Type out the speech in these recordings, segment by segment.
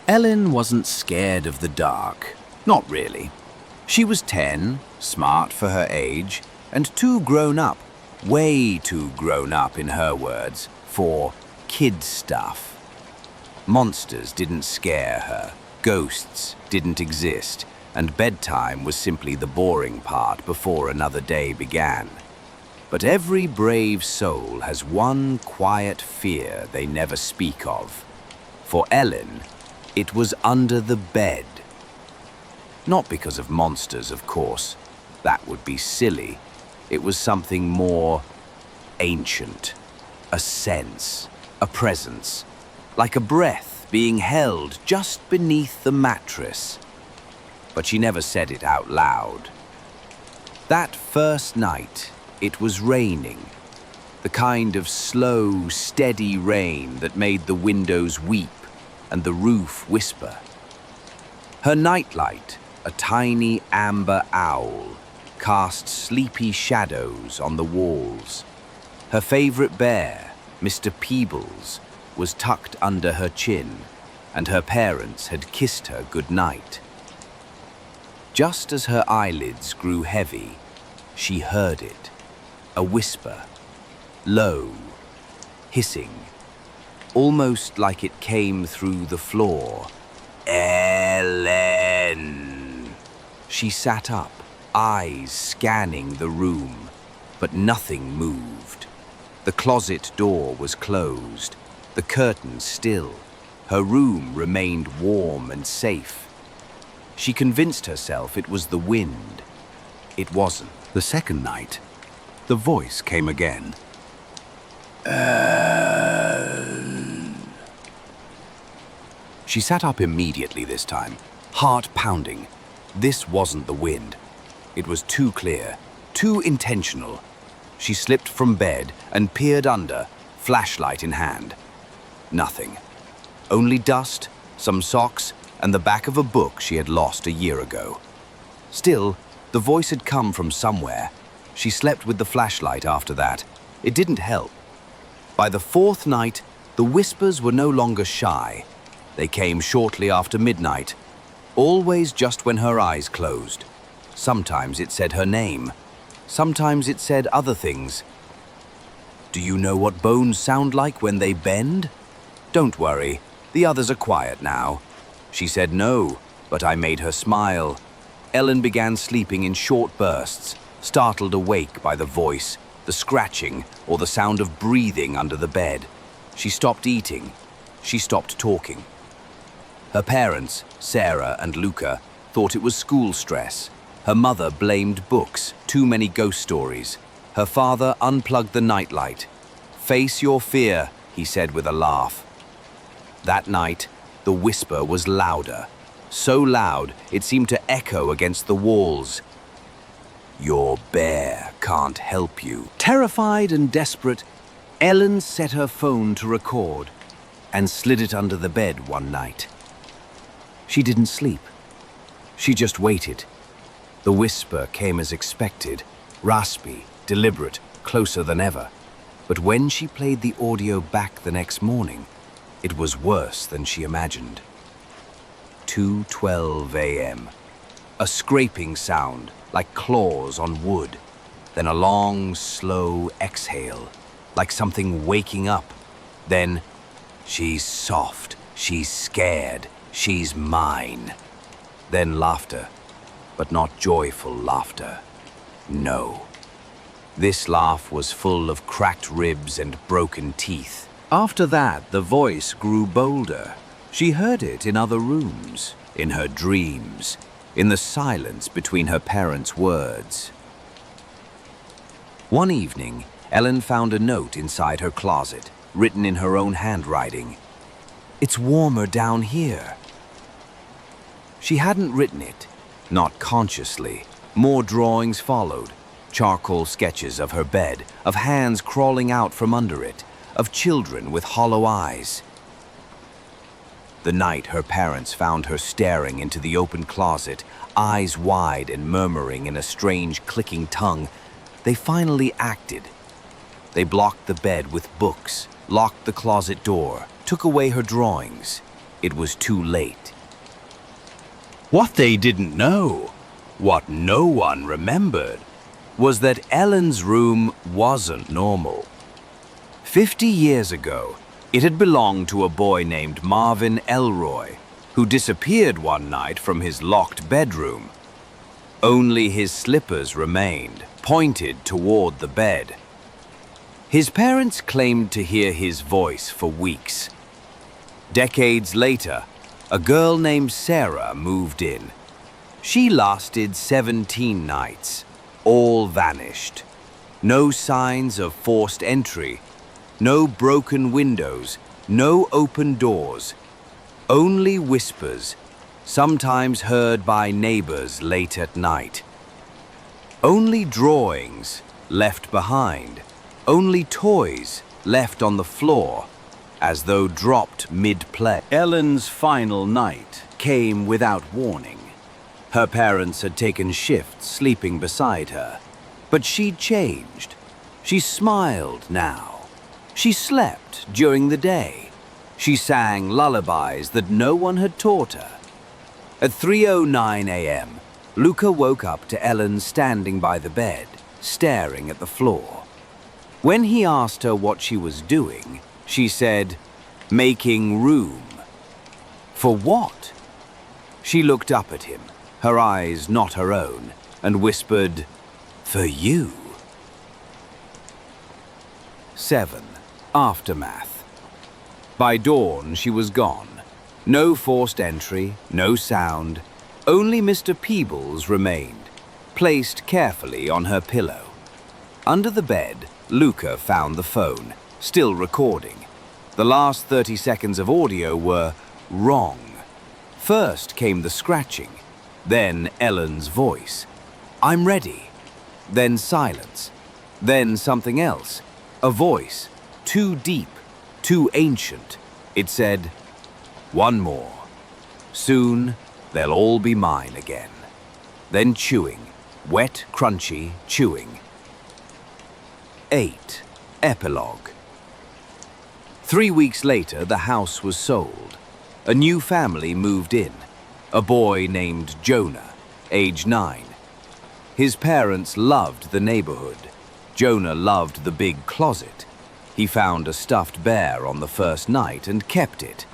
Ellen wasn't scared of the dark. Not really. She was 10, smart for her age, and too grown up, way too grown up in her words, for kid stuff. Monsters didn't scare her, ghosts didn't exist, and bedtime was simply the boring part before another day began. But every brave soul has one quiet fear they never speak of. For Ellen, it was under the bed. Not because of monsters, of course. That would be silly. It was something more ancient. A sense, a presence, like a breath being held just beneath the mattress. But she never said it out loud. That first night, it was raining. The kind of slow, steady rain that made the windows weep and the roof whisper. Her nightlight, a tiny amber owl, cast sleepy shadows on the walls. Her favorite bear, Mr. Peebles, was tucked under her chin, and her parents had kissed her goodnight. Just as her eyelids grew heavy, she heard it, a whisper, low, hissing, almost like it came through the floor. Ellen! She sat up, eyes scanning the room, but nothing moved. The closet door was closed, the curtains still. Her room remained warm and safe. She convinced herself it was the wind. It wasn't. The second night, the voice came again. She sat up immediately this time, heart pounding. This wasn't the wind. It was too clear, too intentional. She slipped from bed and peered under, flashlight in hand. Nothing. Only dust, some socks, and the back of a book she had lost a year ago. Still, the voice had come from somewhere. She slept with the flashlight after that. It didn't help. By the fourth night, the whispers were no longer shy. They came shortly after midnight, always just when her eyes closed. Sometimes it said her name. Sometimes it said other things. Do you know what bones sound like when they bend? Don't worry, the others are quiet now. She said no, but I made her smile. Ellen began sleeping in short bursts, startled awake by the voice, the scratching, or the sound of breathing under the bed. She stopped eating. She stopped talking. Her parents, Sarah and Luca, thought it was school stress. Her mother blamed books, too many ghost stories. Her father unplugged the nightlight. "Face your fear," he said with a laugh. That night, the whisper was louder. So loud, it seemed to echo against the walls. Your bear can't help you. Terrified and desperate, Ellen set her phone to record and slid it under the bed one night. She didn't sleep. She just waited. The whisper came as expected, raspy, deliberate, closer than ever. But when she played the audio back the next morning, it was worse than she imagined. 2:12 a.m. A scraping sound, like claws on wood. Then a long, slow exhale, like something waking up. Then, she's soft, she's scared, she's mine. Then laughter, but not joyful laughter. No. This laugh was full of cracked ribs and broken teeth. After that, the voice grew bolder. She heard it in other rooms, in her dreams, in the silence between her parents' words. One evening, Ellen found a note inside her closet, written in her own handwriting. "It's warmer down here." She hadn't written it, not consciously. More drawings followed, charcoal sketches of her bed, of hands crawling out from under it, of children with hollow eyes. The night her parents found her staring into the open closet, eyes wide and murmuring in a strange clicking tongue, they finally acted. They blocked the bed with books, locked the closet door, took away her drawings. it was too late. What they didn't know, what no one remembered, was that Ellen's room wasn't normal. 50 years ago, it had belonged to a boy named Marvin Elroy, who disappeared one night from his locked bedroom. Only his slippers remained, pointed toward the bed. His parents claimed to hear his voice for weeks. Decades later, a girl named Sarah moved in. She lasted 17 nights. All vanished. No signs of forced entry. No broken windows. No open doors. Only whispers, sometimes heard by neighbors late at night. Only drawings left behind. Only toys left on the floor, as though dropped mid-play. Ellen's final night came without warning. Her parents had taken shifts sleeping beside her, but she'd changed. She smiled now. She slept during the day. She sang lullabies that no one had taught her. At 3:09 a.m., Luca woke up to Ellen standing by the bed, staring at the floor. When he asked her what she was doing, she said, "Making room." For what? She looked up at him, her eyes not her own, and whispered, "For you." 7. Aftermath. By dawn, she was gone. No forced entry, no sound. Only Mr. Peebles remained, placed carefully on her pillow. Under the bed, Luca found the phone, still recording. The last 30 seconds of audio were wrong. First came the scratching, then Ellen's voice. "I'm ready." Then silence. Then something else. A voice, too deep, too ancient. It said, "One more. Soon, they'll all be mine again." Then chewing, wet, crunchy chewing. 8. Epilogue. 3 weeks later, the house was sold. A new family moved in. A boy named Jonah, age 9. His parents loved the neighborhood. Jonah loved the big closet. He found a stuffed bear on the first night and kept it.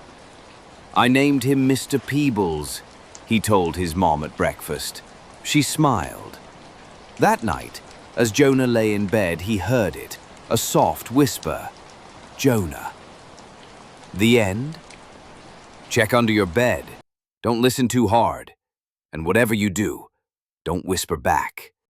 "I named him Mr. Peebles," he told his mom at breakfast. She smiled. That night, as Jonah lay in bed, he heard it, a soft whisper, "Jonah." The end? Check under your bed. Don't listen too hard. And whatever you do, don't whisper back.